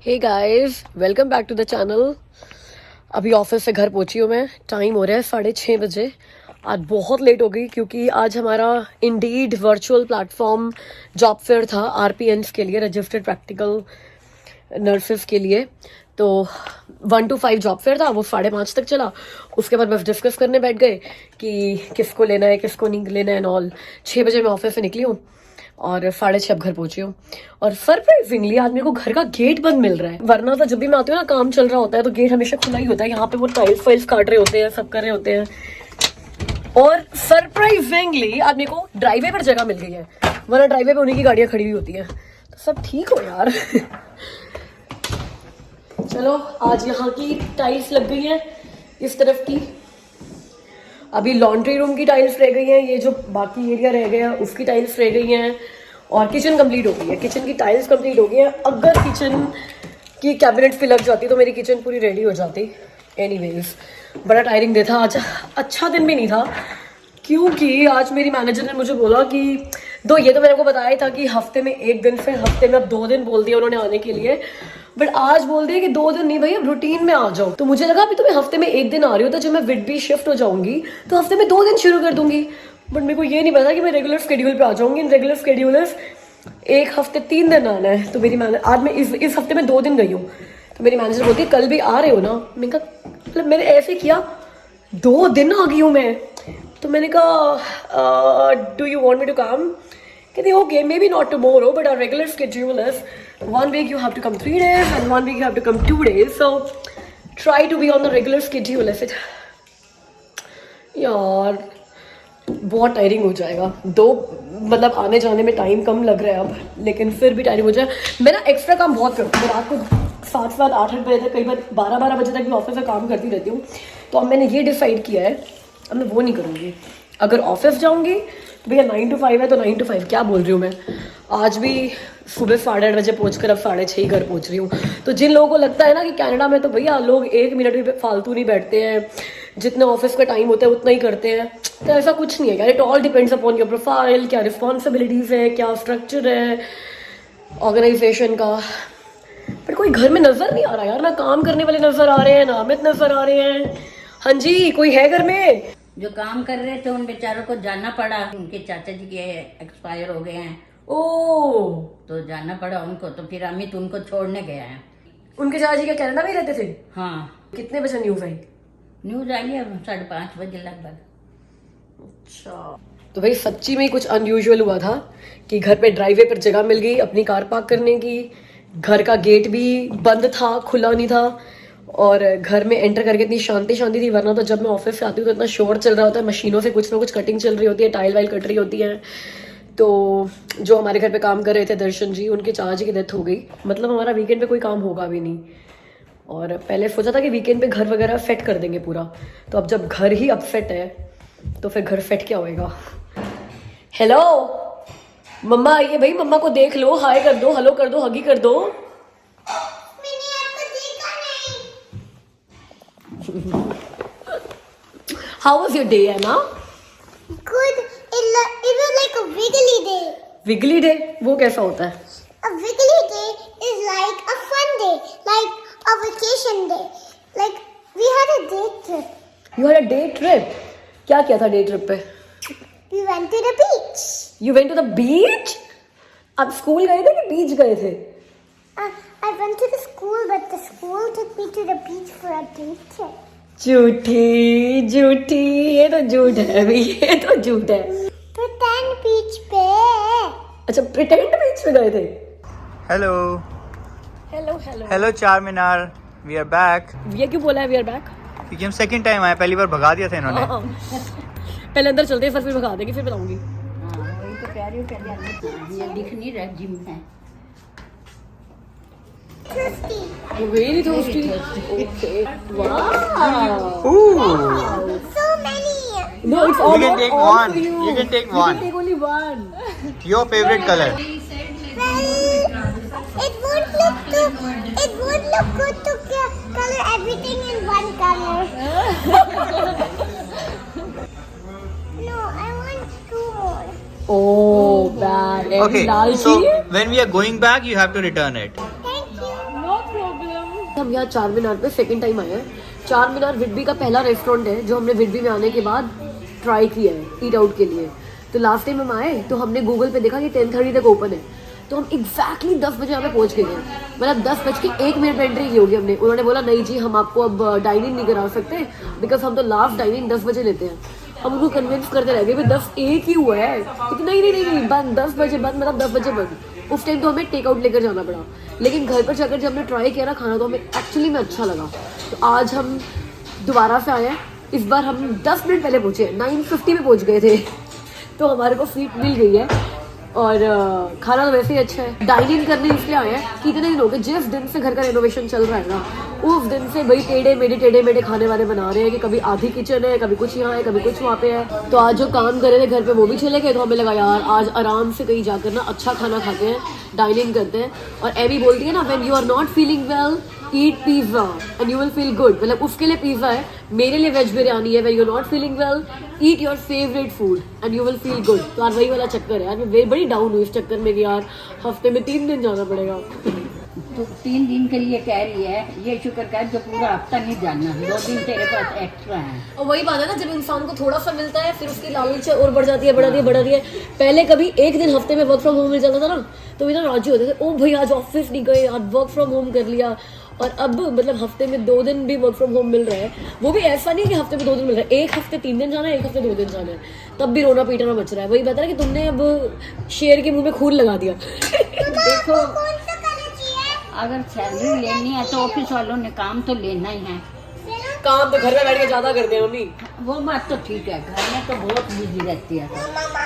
Hey guys, welcome back to the channel. अभी office से घर पहुंची हूँ मैं। टाइम हो रहा है 6:30 बजे। आज बहुत लेट हो गई क्योंकि आज हमारा Indeed virtual platform job fair था आरपीएन्स के लिए, रजिस्टर्ड प्रैक्टिकल नर्सेस के लिए। तो 1 to 5 जॉब फेयर था, वो 5:30 तक चला। उसके बाद बस डिस्कस करने बैठ गए कि किसको लेना है किसको नहीं लेना है एंड ऑल। 6 बजे मैं ऑफिस से निकली हूँ और 6:30 अब घर पहुंची हूँ। और सरप्राइजिंगली आज मेरे को घर का गेट बंद मिल रहा है, वरना तो जब भी मैं आती हूँ ना काम चल रहा होता है तो गेट हमेशा खुला ही होता है। यहाँ पे वो टाइल्स फाइल्स काट रहे होते हैं, सब कर रहे होते हैं। और सरप्राइजिंगली आज मेरे को ड्राइवे पर जगह मिल गई है, वरना ड्राइवे पे उन्हीं की गाड़ियां खड़ी हुई होती है। तो सब ठीक हो यार। चलो, आज यहाँ की टाइल्स लग गई है इस तरफ की। अभी लॉन्ड्री रूम की टाइल्स रह गई हैं, ये जो बाकी एरिया रह गया उसकी टाइल्स रह गई हैं। और किचन कंप्लीट हो गई है, किचन की टाइल्स कंप्लीट हो गई है। अगर किचन की कैबिनेट भी लग जाती तो मेरी किचन पूरी रेडी हो जाती। एनीवेज, बड़ा टायरिंग डे था आज। अच्छा दिन भी नहीं था क्योंकि आज मेरी मैनेजर ने मुझे बोला कि ये तो मैंने को बताया ही था कि हफ्ते में 1 दिन, फिर हफ्ते में अब 2 दिन बोल दिया उन्होंने आने के लिए। बट आज बोल दिया कि 2 दिन नहीं भाई, अब रूटीन में आ जाओ। तो मुझे लगा अभी तो मैं हफ्ते में 1 दिन आ रही हूँ, तो जब मैं विद बी शिफ्ट हो जाऊंगी तो हफ्ते में 2 दिन शुरू कर दूंगी। बट मेरे को ये नहीं पता कि मैं रेगुलर शेड्यूल पे आ जाऊंगी। रेगुलर शेड्यूल है 1 हफ्ते 3 दिन आना है। तो मेरी आज मैं इस हफ्ते में 2 दिन गई हूँ। तो मेरी मैनेजर बोलती है कल भी आ रहे हो ना। मैंने कहा मतलब मैंने ऐसे किया 2 दिन आ गई हूँ मैं। तो मैंने कहा do you want me to come? कहते okay, maybe not tomorrow but our regular schedule is 1 week you have to come 3 days and 1 week you have to come 2 days, so try to be on the regular schedule। ऐसे यार बहुत tiring हो जाएगा। मतलब आने जाने में time कम लग रहा है अब, लेकिन फिर भी टायरिंग हो जाए। मैं ना एक्स्ट्रा काम बहुत करती हूँ, रात को 7 8 बजे तक, कई बार 12 बजे तक भी ऑफिस में काम करती रहती हूँ। तो अब मैंने ये डिसाइड किया है अब मैं वो नहीं करूँगी। अगर ऑफिस जाऊँगी तो भैया 9 to 5 है तो 9 to 5। क्या बोल रही हूँ मैं। आज भी सुबह 8:30 बजे पहुँचकर अब 6:30 घर पहुँच रही हूँ। तो जिन लोगों को लगता है ना कि कनाडा में तो भैया लोग 1 मिनट भी फालतू नहीं बैठते हैं, जितना ऑफिस का टाइम होता है उतना ही करते हैं, तो ऐसा कुछ नहीं है यार। It all depends upon your profile, क्या रिस्पॉन्सिबिलिटीज़ है, क्या स्ट्रक्चर है ऑर्गेनाइजेशन का। पर कोई घर में नजर नहीं आ रहा यार, ना काम करने वाले नजर आ रहे हैं ना अमित नजर आ रहे हैं। हाँ जी, कोई है घर में? जो काम कर रहे थे उन बेचारों को जाना पड़ा, उनके चाचा जी के एक्सपायर हो गए हैं ओ, तो जाना पड़ा उनको। तो फिर अमित उनको छोड़ने गया है। उनके चाचा जी क्या कनाडा में ही रहते थे? हाँ, कितने बजे न्यूज आई? न्यूज आई है 5:30 बजे लगभग। अच्छा, तो भाई सच्ची में कुछ अनयूजुअल हुआ था कि घर पे ड्राइवे पर जगह मिल गई अपनी कार पार्क करने की। घर का गेट भी बंद था, खुला नहीं था। और घर में एंटर करके इतनी शांति थी, वरना तो जब मैं ऑफिस से आती हूँ तो इतना शोर चल रहा होता है, मशीनों से कुछ ना कुछ कटिंग चल रही होती है, टाइल वाइल कट रही होती है। तो जो हमारे घर पे काम कर रहे थे दर्शन जी, उनके चाचा जी की डेथ हो गई। मतलब हमारा वीकेंड पे कोई काम होगा भी नहीं। और पहले सोचा था कि वीकेंड पे घर वगैरह सेट कर देंगे पूरा, तो अब जब घर ही अपसेट है तो फिर घर सेट क्या होएगा। हेलो मम्मा आइए भाई, मम्मा को देख लो, हाय कर दो, हेलो कर दो, हगी कर दो। How was your day, Anna? Good. It was like a wiggly day. Wiggly day? वो कैसा होता है? A wiggly day is like a fun day, like a vacation day. Like we had a day trip. You had a day trip? क्या किया था day trip पे? We went to the beach. You went to the beach? आप school गए थे कि बीच गए थे? I went to the school, but the school took me to the beach for a day trip. झूठी, ये तो झूठ है अभी, ये तो झूठ है। Pretend beach पे। अच्छा, प्रिटेंड बीच पे गए थे? Hello hello hello Charminar, we are back. ये क्यों बोला है वी आर बैक? क्योंकि हम सेकंड टाइम आए, पहली बार भगा दिया था इन्होंने। पहले अंदर चलते हैं, फिर भगा देंगे, फिर बताऊंगी। हाँ, वही तो कह रही हूँ, पहले ये दिख नहीं रहा जिम है। Very thirsty. Okay. Wow. Ooh. So many. No, it's You all can take all one. for you. You can take You one. can take only one. Your favorite color? Well, it won't look good to color everything in one color. No, I want 2 more. Oh, bad. Okay, Lal so ki? when we are going back, you have to return it. Thank you. No हम यहाँ चार मीनार पे second time आए हैं। चार मीनार विडबी का पहला restaurant है जो हमने विडबी में आने के बाद ट्राई किया है ईट आउट के लिए। तो लास्ट टाइम हम आए तो हमने गूगल पे देखा कि 10:30 तक ओपन है, तो हम एग्जैक्टली 10 बजे यहाँ पे पहुँच गए थे। मतलब 10:01 पे एंट्री की होगी हमने। उन्होंने बोला नहीं जी हम आपको अब डाइन इन नहीं करा सकते बिकॉज हम तो लास्ट डाइन इन 10 बजे लेते हैं। हम उनको कन्विंस करते रह गए भाई 10:01 ही हुआ है, लेकिन नहीं बंद 10 बजे बंद, मतलब 10 बजे बंद। उस टाइम तो हमें टेक आउट लेकर जाना पड़ा, लेकिन घर पर जाकर जब हमने ट्राई किया ना खाना तो हमें एक्चुअली में अच्छा लगा। तो आज हम दोबारा से आए हैं। इस बार हम 10 मिनट पहले पहुँचे, 9:50 में पहुँच गए थे तो हमारे को सीट मिल गई है और खाना तो वैसे ही अच्छा है। डाइन इन करने इसलिए आए हैं कि इतने दिन हो गए जिस दिन से घर का रेनोवेशन चल रहा है ना उस दिन से भाई टेढ़े मेढ़े खाने वाले बना रहे हैं कि कभी आधी किचन है, कभी कुछ यहाँ है, कभी कुछ वहाँ पे है। तो आज जो काम कर रहे थे घर पे वो भी चले गए, तो हमें लगा यार आज आराम से कहीं जाकर ना अच्छा खाना खाते हैं, डाइन इन करते हैं। और एवी बोलती है ना when you are not feeling well eat pizza and you will feel good, मतलब उसके लिए पिज़्ज़ा है, मेरे लिए वेज बिरयानी है। When you are not feeling well eat your favourite food and you will feel good. तो यार वही वाला चक्कर है यार, मैं बड़ी डाउन हुई इस चक्कर में कि यार हफ्ते में 3 दिन जाना पड़ेगा। तो 3 दिन के लिए कह रही है, ये शुक्र कर जो पूरा हफ्ता नहीं जाना, 2 दिन तेरे पास एक्स्ट्रा है। और वही बात है ना, जब इंसान को थोड़ा सा मिलता है फिर उसकी लालच और बढ़ जाती है, बढ़ाती है। पहले कभी एक दिन हफ्ते में वर्क फ्रॉम होम मिल जाता था ना तो इधर राजी होते थे, ओ भाई आज ऑफिस नहीं गए, आज वर्क फ्रॉम होम कर लिया। और अब मतलब हफ्ते में 2 दिन भी वर्क फ्रॉम होम मिल रहा है, वो भी ऐसा नहीं कि हफ्ते में 2 दिन मिल रहा है, एक हफ्ते 3 दिन जाना है, एक हफ्ते 2 दिन जाना है, तब भी रोना पीटना बच रहा है। वही बता रहा कि तुमने अब शेर के मुंह में खून लगा दिया। देखो अगर सैलरी लेनी है तो ऑफिस वालों ने काम तो लेना ही है। काम तो घर में बैठ के ज्यादा करते हैं मम्मी। वो बात तो ठीक है, घर में तो बहुत बिजी रहती है।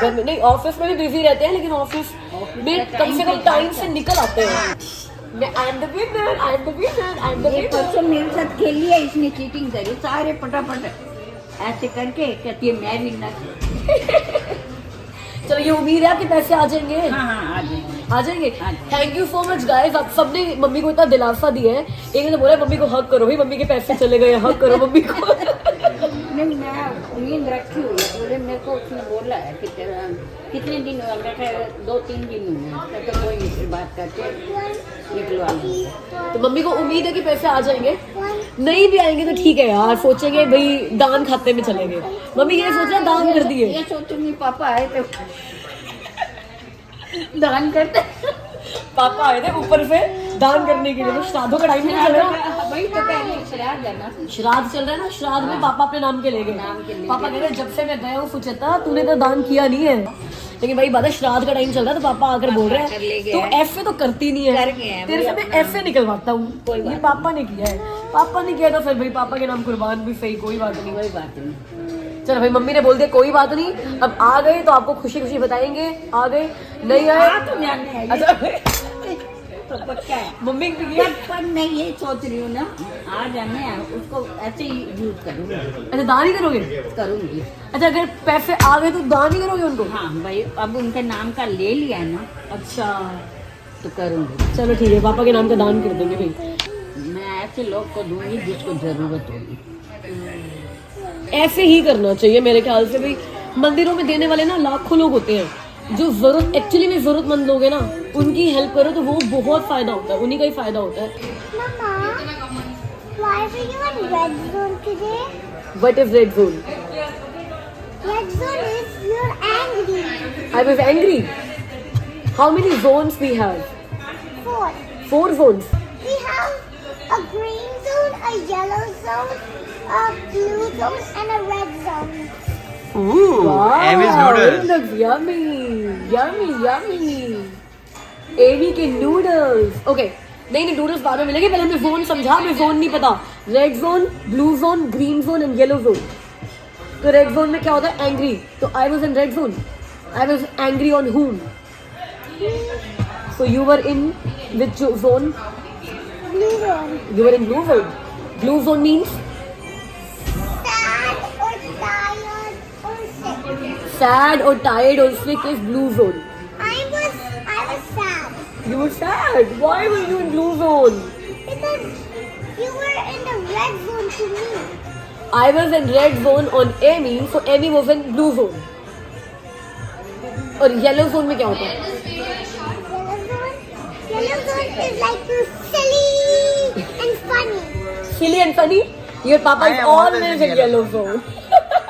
घर में नहीं, ऑफिस में भी बिजी रहते हैं, लेकिन ऑफिस में कम से कम टाइम से निकल आते हैं। I am the winner. ये परसों मेरे साथ खेली है, इसने चीटिंग करी, सारे फटाफट ऐसे करके कहती है मैं विनर। चलो ये उम्मीद है आपके पैसे आ जाएंगे। हाँ आ जाएंगे। Thank you so much guys, आप सबने मम्मी को इतना दिलासा दिया है। एक ने तो बोला मम्मी को हक करो, भाई मम्मी के पैसे चले गए, हक करो मम्मी को। नहीं मैं उम्मीद रखी हुई है, बोले मेरे को उसने बोला है कि तेरा कितने दिन हुआ, मैं कहा 2-3 दिन हुए, तो कोई नहीं, फिर बात करके निकलवा लेंगे। तो मम्मी को उम्मीद है कि पैसे आ जाएंगे, नहीं भी आएंगे तो ठीक है यार, सोचेंगे भाई दान खाते में चलेंगे। मम्मी ये सोच रहा दान कर दिए, ये सोचूंगी पापा आए तो दान करते। पापा आए थे ऊपर से दान करने के लिए, तो श्राद्धों का टाइम नहीं चल रहा। वही तो कह रही श्राद्ध है ना, श्राद्ध चल रहा है ना, श्राद्ध में पापा अपने नाम के ले गए। पापा कह रहे जब से मैं गया हूँ सुचेता तूने तो दान किया नहीं है, लेकिन भाई बात है श्राद्ध का टाइम चल रहा है तो पापा आकर बोल रहे हैं तो एफ तो करती नहीं है, तेरे से मैं एफ निकलवाता हूँ, ये पापा ने किया है। पापा ने किया तो फिर भाई पापा के नाम कुर्बान भी सही, कोई बात नहीं। कोई बात नहीं। चलो भाई मम्मी ने बोल दिया कोई बात नहीं, अब आ गए तो आपको खुशी खुशी बताएंगे, आ गए नहीं आए तो जाने अच्छा तो पक्का है मम्मी पर मैं ये सोच रही हूँ ना, आ जाने हैं उसको ऐसे ही यूज करूँगी। अच्छा दान ही करोगे? करूँगी। अच्छा अगर पैसे आ गए तो दान ही करोगे उनको? हाँ भाई अब उनके नाम का ले लिया है ना, अच्छा तो करूँगी। चलो ठीक है, पापा के नाम का दान कर देंगे भाई। मैं ऐसे लोग को दूंगी जिसको जरूरत होगी। ऐसे ही करना चाहिए मेरे ख्याल से भाई। मंदिरों में देने वाले ना लाखों लोग होते हैं, जो जरूरत एक्चुअली में जरूरतमंद लोग हैं ना उनकी हेल्प करो तो वो बहुत फायदा होता है, उन्हीं का ही फायदा होता है। Mama, why were you in red zone today? What is red zone? Red zone is you're angry. I was angry. How many zones we have? 4. 4 zones. We have a green zone, a yellow zone, a blue zone, and a red zone. Wow, Amy's noodles. it looks yummy, yummy, yummy. Amy के noodles. Okay, नहीं noodles बाद में मिलेंगे, पहले हमें zone समझा, हमें zone नहीं पता। Red zone, blue zone, green zone and yellow zone. तो रेड जोन में क्या होता है? एंग्री। तो I was in red zone. I was angry on whom? So you were in which zone? Blue zone. You were in blue zone. Blue zone means Sad or tired or sick. sad or tired or sick is blue zone. I was sad. You were sad. Why were you in blue zone? Because you were in the red zone to me. I was in red zone on Amy, so Amy was in blue zone. और yellow zone में क्या होता है? Yellow zone is like you're silly and fun silly and funny. Your papa I is am always always in in yellow zone.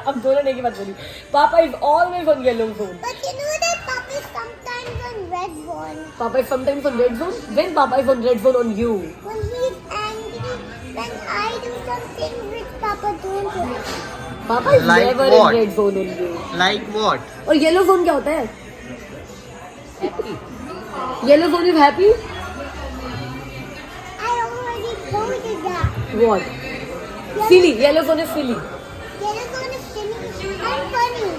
अब दोनों ने की बात बोली. Papa is always on yellow zone. But you know that Papa is sometimes on red zone. Papa is sometimes on red zone. When Papa is on red zone on you. When he's angry, when I do something which Papa don't like. Papa is Like never what? in red zone on you. Like what? और yellow zone क्या होता है? Happy Yellow zone is happy. I already told you that. What? Silly. Yellow zone is silly. Yellow zone is silly and funny.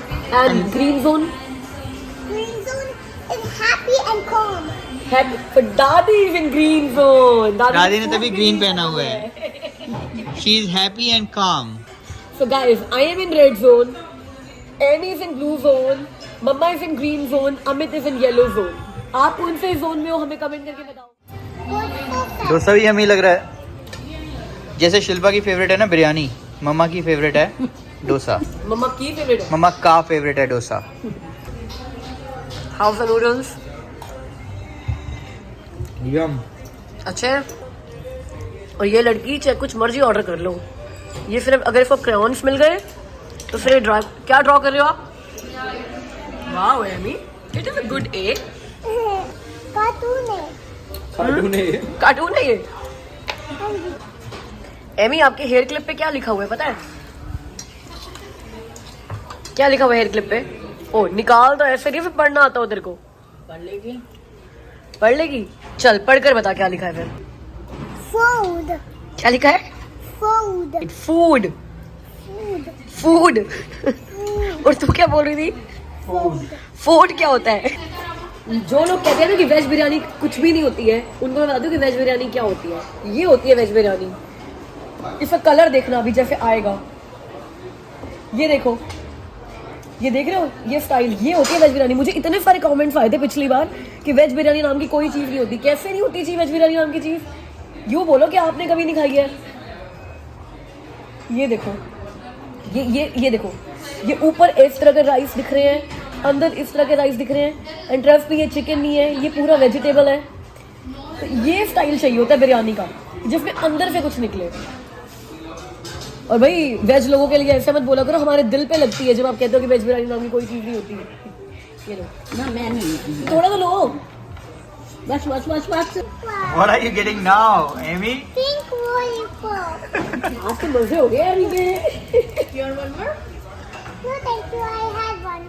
And green zone. Green zone is happy and calm. Happy. But Dadi is in green zone. दादी ने तभी green पहना हुआ है. She is happy and calm. So guys, I am in red zone. Amy is in blue zone. Mama is in green zone. Amit is in yellow zone. आप कौन से zone में हो हमें कमेंट करके बताओ. Good for डोसा भी हमें लग रहा है. जैसे शिल्पा की फेवरेट है ना बिरयानी, मम्मा की फेवरेट है डोसा. मम्मा की फेवरेट है. मम्मा का फेवरेट है डोसा. हाउस नूडल्स यम. अच्छे हैं. और ये लड़की चाहे कुछ मर्जी ऑर्डर कर लो. ये सिर्फ अगर इसको क्रेयॉन्स मिल गए तो फिर ड्रा क्या ड्रॉ कर रहे हो आप. Wow Amy, it is a good a. cartoon है. कार्टून है ये. एमी आपके हेयर क्लिप पे क्या लिखा हुआ है पता है. क्या लिखा हुआ है हेयर क्लिप पे. ओ निकाल तो ऐसे नहीं फिर पढ़ना आता हो तेरे को. पढ़ लेगी पढ़ लेगी. चल पढ़कर बता क्या लिखा है फिर. Food. क्या लिखा है. Food. फूड. Food. फूड. और तू क्या बोल रही थी. फूड क्या होता है. जो लोग कहते हैं ना कि वेज बिरयानी कुछ भी नहीं होती है, उनको मैं बता दूं कि वेज बिरयानी क्या होती है. ये होती है वेज बिरयानी. इसका कलर देखना अभी जैसे आएगा. ये देखो, ये देख रहे हो ये स्टाइल. ये होती है वेज बिरयानी. मुझे इतने सारे कमेंट्स आए थे पिछली बार कि वेज बिरयानी नाम की कोई चीज़ नहीं होती. कैसे नहीं होती जी वेज बिरयानी नाम की चीज़. यूँ बोलो कि आपने कभी नहीं खाई है. ये देखो, ये देखो, ये ऊपर इस तरह के राइस दिख रहे हैं, अंदर इस तरह के राइस दिख रहे हैं. एंड ट्रस्ट में ये चिकन नहीं है, ये पूरा वेजिटेबल है. तो ये स्टाइल चाहिए होता है बिरयानी का जिसमें अंदर से कुछ निकले. और भाई वेज लोगों के लिए ऐसे मत बोला करो, हमारे दिल पे लगती है जब आप कहते हो कि वेज बिरयानी नाम की कोई चीज़ नहीं होती है. ये लो ना मैं नहीं. थोड़ा तो लो. बस बस बस बस. What are you getting now, Amy? Pink lollipop. आज तो मजे हो गए यार ये. No, thank you. I had one.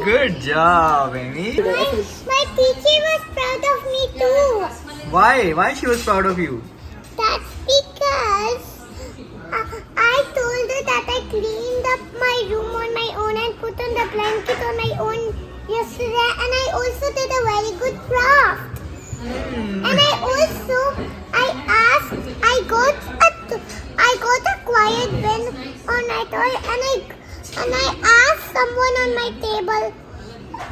Good job, Amy. My teacher was proud of me too. Why? Why she was proud of you? That's because I told her that I cleaned up my room on my own and put on the blanket on my own yesterday, and I also did a very good craft. And I got a quiet bin on my toy, and I asked someone on my table.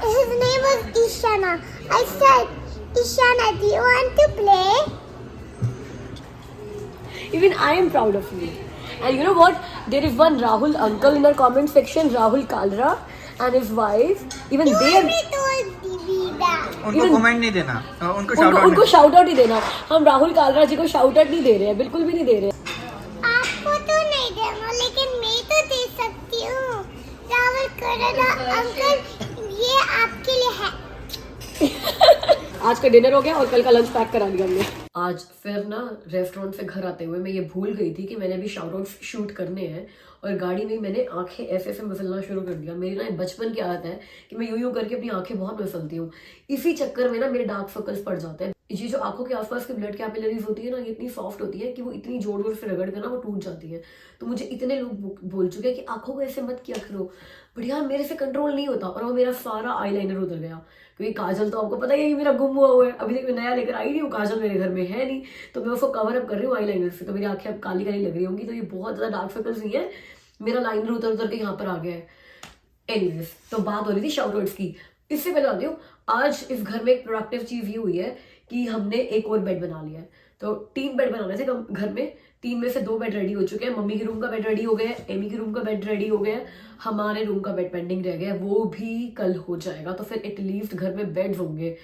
His name was Ishana. I said, Ishana, do you want to play? Even I am proud of you. And you know what? There is one Rahul uncle in our comment section, Rahul Kalra, and his wife. Even You they already told Didi that. उनको Even- comment नहीं देना, उनको shout out उनको shout out ही देना. हम राहुल कालरा जी को shout out नहीं दे रहे हैं, बिल्कुल भी नहीं दे रहे हैं. आपको तो नहीं देना, लेकिन मैं तो दे सकती हूँ. राहुल करेला अंकल, ये आपके लिए है. आज का डिनर हो गया और कल का लंच पैक करा दिया हमने. आज फिर ना रेस्टोरेंट से घर आते हुए मैं ये भूल गई थी कि मैंने अभी शाउट आउट शूट करने हैं. और गाड़ी में मैंने आंखें ऐसे ऐसे मसलना शुरू कर दिया. मेरी ना बचपन की आदत है कि मैं यूं यूं करके अपनी आंखें बहुत मसलती हूँ. इसी चक्कर में ना मेरे डार्क सर्कल्स पड़ जाते हैं. ये जो आंखों के आसपास की ब्लड कैपिलरीज होती है ना, ये इतनी सॉफ्ट होती है कि वो इतनी जोर जोर से रगड़ कर ना वो टूट जाती है. तो मुझे इतने लोग बोल चुके हैं कि आंखों को ऐसे मत किया करो, बट यार मेरे से कंट्रोल नहीं होता. और वो मेरा सारा आईलाइनर उधर गया. क्योंकि काजल तो आपको पता ही है कि मेरा गुम हुआ है. अभी तक मैं नया लेकर आई नहीं हूँ. काजल मेरे घर में है नहीं, तो मैं उसको कवर अप कर रही हूँ आईलाइनर से. तो मेरी आंखें अब काली काली लग रही होंगी. तो ये बहुत ज़्यादा डार्क सर्कल्स नहीं है, मेरा लाइनर उतर उतर के यहाँ पर आ गया है. एनीवेज, तो बात हो रही थी शाउट आउट्स की. इससे पहले आती हूँ, आज इस घर में एक प्रोडक्टिव चीज़ ये हुई है कि हमने एक और बेड बना लिया है. तो 3 बेड बनाने थे घर में. 3 में से 2 बेड रेडी हो चुके हैं. मम्मी के रूम का बेड रेडी हो गया है, एमी के रूम का बेड रेडी हो गया है, हमारे रूम का बेड पेंडिंग रह गया है. वो भी कल हो जाएगा. तो फिर एटलीस्ट घर में बेड्स होंगे.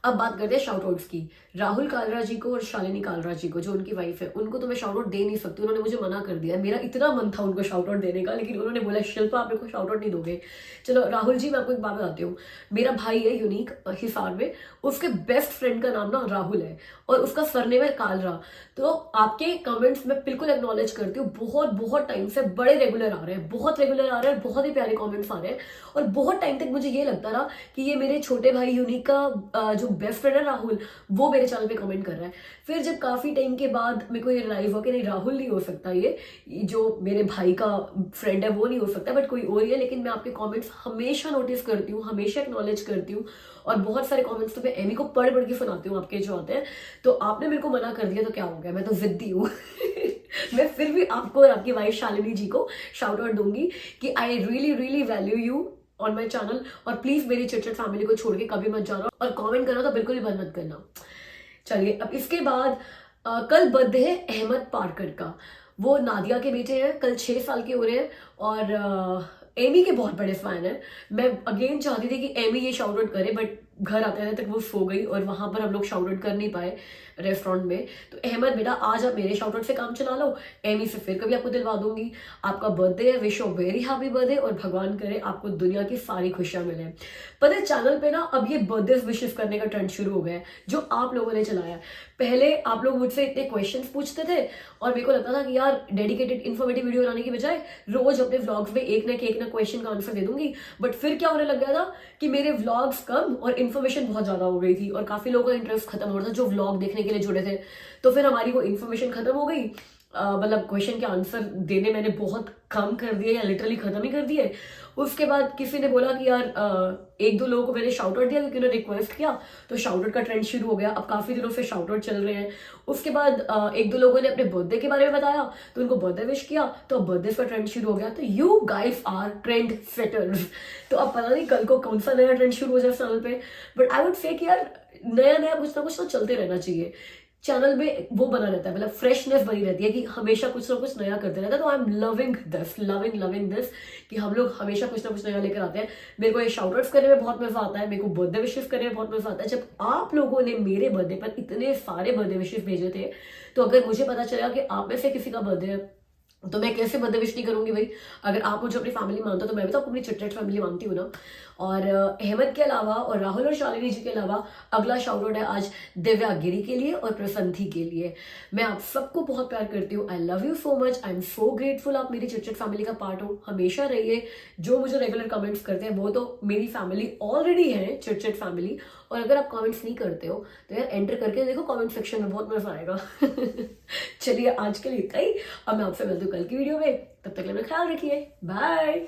अब बात करते हैं शाउट आउट्स की। राहुल कालरा जी को और शालिनी कालरा जी को, जो उनकी वाइफ है, उनको तो मैं शाउट आउट दे नहीं सकती, उन्होंने मुझे मना कर दिया। मेरा इतना मन था उनको शाउट आउट देने का, लेकिन उन्होंने बोला शिल्पा आप मेरे को शाउट आउट नहीं दोगे। चलो राहुल जी, मैं आपको एक बात बताती हूँ। मेरा भाई है यूनिक हिसार में, उसके बेस्ट फ्रेंड का नाम ना राहुल है और उसका सरनेम है कालरा। तो आपके कमेंट्स मैं बिल्कुल एक्नॉलेज करती हूँ, बहुत बहुत टाइम से बड़े रेगुलर आ रहे हैं, बहुत रेगुलर आ रहे हैं, बहुत ही प्यारे कमेंट्स आ रहे हैं। और बहुत टाइम तक मुझे ये लगता रहा कि ये मेरे छोटे भाई यूनिक का जो बेस्ट फ्रेंड है राहुल, वो मेरे चैनल पे कमेंट कर रहा है। फिर जब काफी टाइम के बाद मेरे को ये रियलाइज हुआ कि नहीं, राहुल नहीं हो सकता, ये जो मेरे भाई का फ्रेंड है वो नहीं हो सकता, बट कोई और ही है। लेकिन मैं आपके कमेंट्स हमेशा नोटिस करती हूँ, हमेशा एक्नॉलेज करती हूँ, और बहुत सारे कमेंट्स तो मैं एमी को पढ़ पढ़ के सुनाती हूँ आपके जो आते हैं। तो आपने मेरे को मना कर दिया तो क्या हो गया, मैं तो जिद्दी हूँ। मैं फिर भी आपको और आपकी वाइफ शालिनी जी को शाउट आउट दूंगी कि I really really value you on my channel, और प्लीज मेरी चिटचिट फैमिली को छोड़ के कभी मत जाना, और कमेंट करना तो बिल्कुल ही बंद मत करना। चलिए, अब इसके बाद कल बर्थडे है अहमद पारकर का। वो नादिया के बेटे हैं, कल 6 साल के हो रहे हैं, और एमी के बहुत बड़े फैन है। मैं अगेन चाहती थी कि एमी ये शाउट आउट करे, बट घर आते आते तक वो सो गई और वहां पर हम लोग शाउट आउट कर नहीं पाए रेस्टोरेंट में। तो अहमद बेटा, आज आप मेरे शाउट आउट से काम चला लो, एमी से फिर कभी आपको दिलवा दूंगी। आपका बर्थडे है, wish you very happy birthday, और भगवान करे आपको दुनिया की सारी खुशियां मिले। पता है चैनल पे ना अब ये बर्थडे विशेस करने का ट्रेंड शुरू हो गया है, जो आप लोगों ने चलाया है। पहले आप लोग मुझसे इतने क्वेश्चंस पूछते थे और मेरे को लगता था कि यार डेडिकेटेड इन्फॉर्मेटिव वीडियो बनाने की बजाय रोज अपने व्लॉग्स में एक ना क्वेश्चन का आंसर दे दूंगी। बट फिर क्या होने लग गया था कि मेरे व्लॉग्स कम और इन्फॉर्मेशन बहुत ज्यादा हो गई थी, और काफी लोगों का इंटरेस्ट खत्म हो रहा था जो व्लॉग देखने के लिए जुड़े थे। तो फिर हमारी वो इन्फॉर्मेशन खत्म हो गई, मतलब क्वेश्चन के आंसर देने मैंने बहुत कम कर दिए या लिटरली खत्म ही कर दिए। उसके बाद किसी ने बोला कि यार 1-2 लोगों को मैंने शाउट आउट दिया क्योंकि उन्होंने रिक्वेस्ट किया, तो शाउट आउट का ट्रेंड शुरू हो गया। अब काफी दिनों से शाउट आउट चल रहे हैं। उसके बाद 1-2 लोगों ने अपने बर्थडे के बारे में बताया, तो उनको बर्थडे विश किया, तो अब बर्थडे का ट्रेंड शुरू हो गया। तो you guys are trend setters. तो अब पता नहीं कल को कौन सा नया ट्रेंड शुरू हो जाए चैनल पे, बट आई वुड से कि यार नया कुछ ना कुछ तो चलते रहना चाहिए चैनल में, वो बना रहता है, मतलब फ्रेशनेस बनी रहती है कि हमेशा कुछ ना कुछ नया करते रहता है। तो आई एम लविंग दिस कि हम लोग हमेशा कुछ ना कुछ नया लेकर आते हैं। मेरे को ये शाउट आउट्स करने में बहुत मजा आता है, मेरे को बर्थडे विशेस करने में बहुत मजा आता है। जब आप लोगों ने मेरे बर्थडे पर इतने सारे बर्थडे विशेस भेजे थे, तो अगर मुझे पता चला कि आप में से किसी का बर्थडे है, तो मैं कैसे बर्थडे विश नहीं करूंगी भाई। अगर आप मुझे अपनी फैमिली मानते हो तो मैं भी तो आपको अपनी चिटचिट फैमिली मानती हूँ ना। और अहमद के अलावा और राहुल और शालिनी जी के अलावा अगला शाउट आउट है आज दिव्या गिरी के लिए और प्रसंथी के लिए। मैं आप सबको बहुत प्यार करती हूँ, I love you so much, I am so grateful. आप मेरी चिटचिट फैमिली का पार्ट हो, हमेशा रहिए। जो मुझे रेगुलर कमेंट्स करते हैं वो तो मेरी फैमिली ऑलरेडी है, चिटचिट फैमिली। और अगर आप कमेंट्स नहीं करते हो तो यार एंटर करके देखो कमेंट सेक्शन में, बहुत मजा आएगा। चलिए आज के लिए इतना ही, अब मैं आपसे मिलती हूँ कल की वीडियो में, तब तक के लिए ख्याल रखिए, बाय।